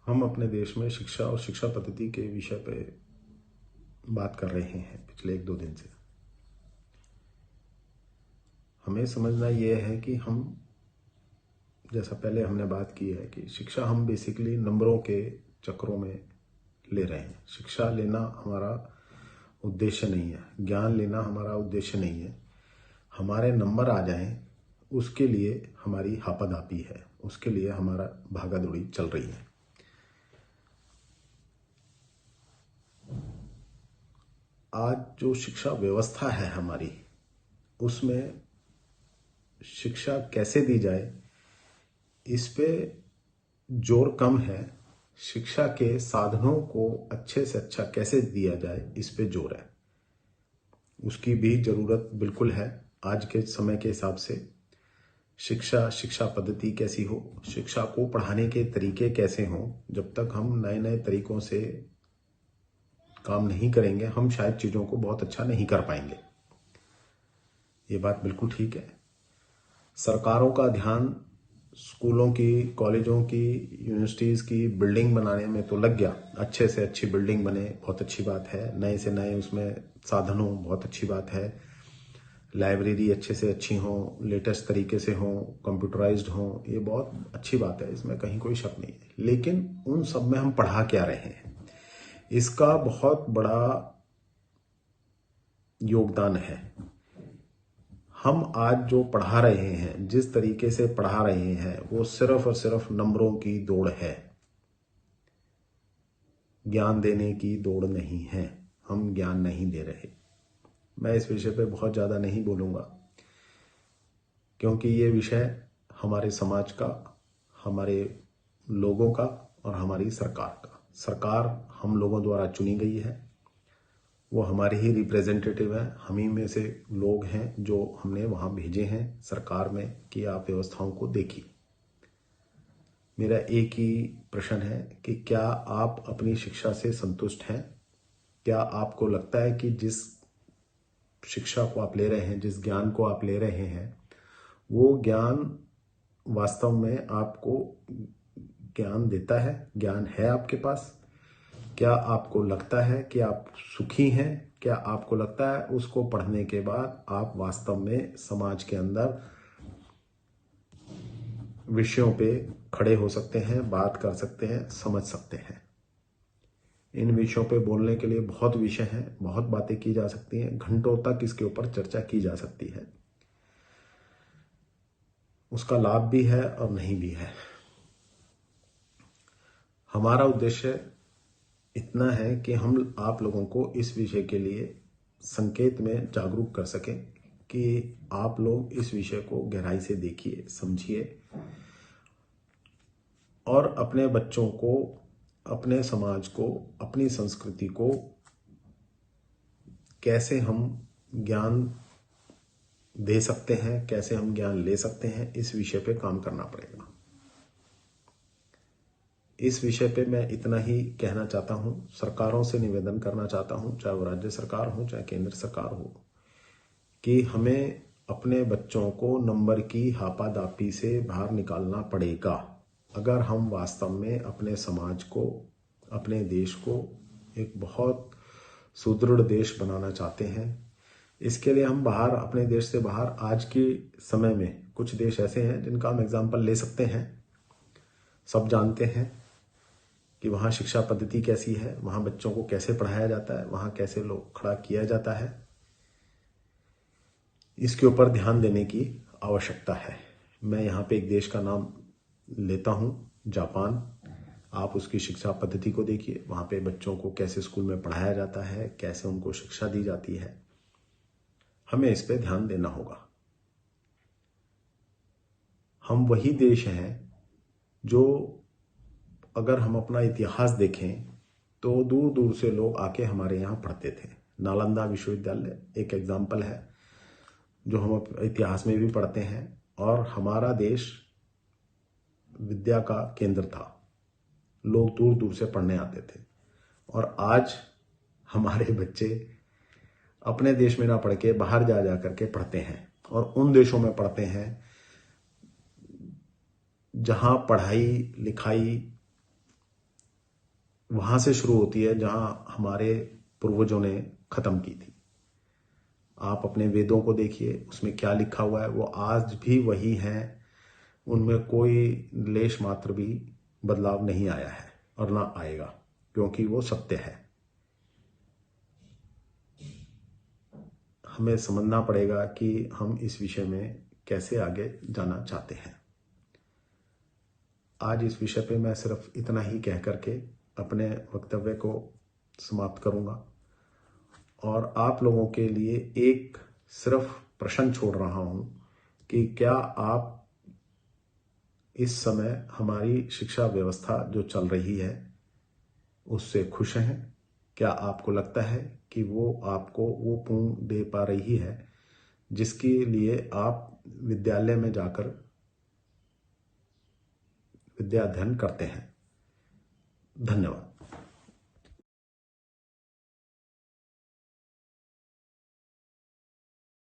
हम अपने देश में शिक्षा और शिक्षा पद्धति के विषय पे बात कर रहे हैं पिछले 1-2 दिन से। हमें समझना यह है कि हम, जैसा पहले हमने बात की है, कि शिक्षा हम बेसिकली नंबरों के चक्रों में ले रहे हैं। शिक्षा लेना हमारा उद्देश्य नहीं है, ज्ञान लेना हमारा उद्देश्य नहीं है। हमारे नंबर आ जाएं उसके लिए हमारी हापाधापी है, उसके लिए हमारा भागादौड़ी चल रही है। आज जो शिक्षा व्यवस्था है हमारी, उसमें शिक्षा कैसे दी जाए इस पे जोर कम है। शिक्षा के साधनों को अच्छे से अच्छा कैसे दिया जाए इस पे जोर है। उसकी भी जरूरत बिल्कुल है आज के समय के हिसाब से। शिक्षा पद्धति कैसी हो, शिक्षा को पढ़ाने के तरीके कैसे हों, जब तक हम नए नए तरीकों से काम नहीं करेंगे हम शायद चीज़ों को बहुत अच्छा नहीं कर पाएंगे। ये बात बिल्कुल ठीक है। सरकारों का ध्यान स्कूलों की, कॉलेजों की, यूनिवर्सिटीज़ की बिल्डिंग बनाने में तो लग गया। अच्छे से अच्छी बिल्डिंग बने, बहुत अच्छी बात है। नए से नए उसमें साधन हो, बहुत अच्छी बात है। लाइब्रेरी अच्छे से अच्छी हो, लेटेस्ट तरीके से हो, कंप्यूटराइज्ड हो, ये बहुत अच्छी बात है, इसमें कहीं कोई शक नहीं है। लेकिन उन सब में हम पढ़ा क्या रहे हैं, इसका बहुत बड़ा योगदान है। हम आज जो पढ़ा रहे हैं, जिस तरीके से पढ़ा रहे हैं, वो सिर्फ और सिर्फ नंबरों की दौड़ है, ज्ञान देने की दौड़ नहीं है। हम ज्ञान नहीं दे रहे। मैं इस विषय पे बहुत ज़्यादा नहीं बोलूँगा, क्योंकि ये विषय हमारे समाज का, हमारे लोगों का और हमारी सरकार का। सरकार हम लोगों द्वारा चुनी गई है, वो हमारे ही रिप्रेजेंटेटिव हैं। हम ही में से लोग हैं जो हमने वहाँ भेजे हैं सरकार में कि आप व्यवस्थाओं को देखिए। मेरा एक ही प्रश्न है कि क्या आप अपनी शिक्षा से संतुष्ट हैं? क्या आपको लगता है कि जिस शिक्षा को आप ले रहे हैं, जिस ज्ञान को आप ले रहे हैं, वो ज्ञान वास्तव में आपको ज्ञान देता है? ज्ञान है आपके पास? क्या आपको लगता है कि आप सुखी हैं? क्या आपको लगता है उसको पढ़ने के बाद आप वास्तव में समाज के अंदर विषयों पे खड़े हो सकते हैं, बात कर सकते हैं, समझ सकते हैं? इन विषयों पे बोलने के लिए बहुत विषय हैं, बहुत बातें की जा सकती हैं, घंटों तक इसके ऊपर चर्चा की जा सकती है। उसका लाभ भी है और नहीं भी है। हमारा उद्देश्य इतना है कि हम आप लोगों को इस विषय के लिए संकेत में जागरूक कर सकें कि आप लोग इस विषय को गहराई से देखिए, समझिए और अपने बच्चों को, अपने समाज को, अपनी संस्कृति को कैसे हम ज्ञान दे सकते हैं, कैसे हम ज्ञान ले सकते हैं, इस विषय पे काम करना पड़ेगा। इस विषय पे मैं इतना ही कहना चाहता हूँ। सरकारों से निवेदन करना चाहता हूँ, चाहे वो राज्य सरकार हो चाहे केंद्र सरकार हो, कि हमें अपने बच्चों को नंबर की हापादापी से बाहर निकालना पड़ेगा अगर हम वास्तव में अपने समाज को, अपने देश को एक बहुत सुदृढ़ देश बनाना चाहते हैं। इसके लिए हम बाहर, अपने देश से बाहर, आज के समय में कुछ देश ऐसे हैं जिनका हम एग्जाम्पल ले सकते हैं। सब जानते हैं कि वहाँ शिक्षा पद्धति कैसी है, वहाँ बच्चों को कैसे पढ़ाया जाता है, वहाँ कैसे लोग खड़ा किया जाता है। इसके ऊपर ध्यान देने की आवश्यकता है। मैं यहाँ पे एक देश का नाम लेता हूँ, जापान। आप उसकी शिक्षा पद्धति को देखिए, वहाँ पे बच्चों को कैसे स्कूल में पढ़ाया जाता है, कैसे उनको शिक्षा दी जाती है। हमें इस पे ध्यान देना होगा। हम वही देश हैं जो, अगर हम अपना इतिहास देखें तो दूर दूर से लोग आके हमारे यहाँ पढ़ते थे। नालंदा विश्वविद्यालय एक एग्जाम्पल है जो हम इतिहास में भी पढ़ते हैं, और हमारा देश विद्या का केंद्र था। लोग दूर दूर से पढ़ने आते थे, और आज हमारे बच्चे अपने देश में ना पढ़ के बाहर जा जा करके पढ़ते हैं, और उन देशों में पढ़ते हैं जहां पढ़ाई लिखाई वहां से शुरू होती है जहां हमारे पूर्वजों ने खत्म की थी। आप अपने वेदों को देखिए, उसमें क्या लिखा हुआ है वो आज भी वही है। उनमें कोई लेश मात्र भी बदलाव नहीं आया है और ना आएगा, क्योंकि वो सत्य है। हमें समझना पड़ेगा कि हम इस विषय में कैसे आगे जाना चाहते हैं। आज इस विषय पे मैं सिर्फ इतना ही कह करके अपने वक्तव्य को समाप्त करूंगा और आप लोगों के लिए एक सिर्फ प्रश्न छोड़ रहा हूं कि क्या आप इस समय हमारी शिक्षा व्यवस्था जो चल रही है उससे खुश हैं? क्या आपको लगता है कि वो आपको वो पूर्ण दे पा रही है जिसके लिए आप विद्यालय में जाकर विद्या अध्ययन करते हैं? धन्यवाद।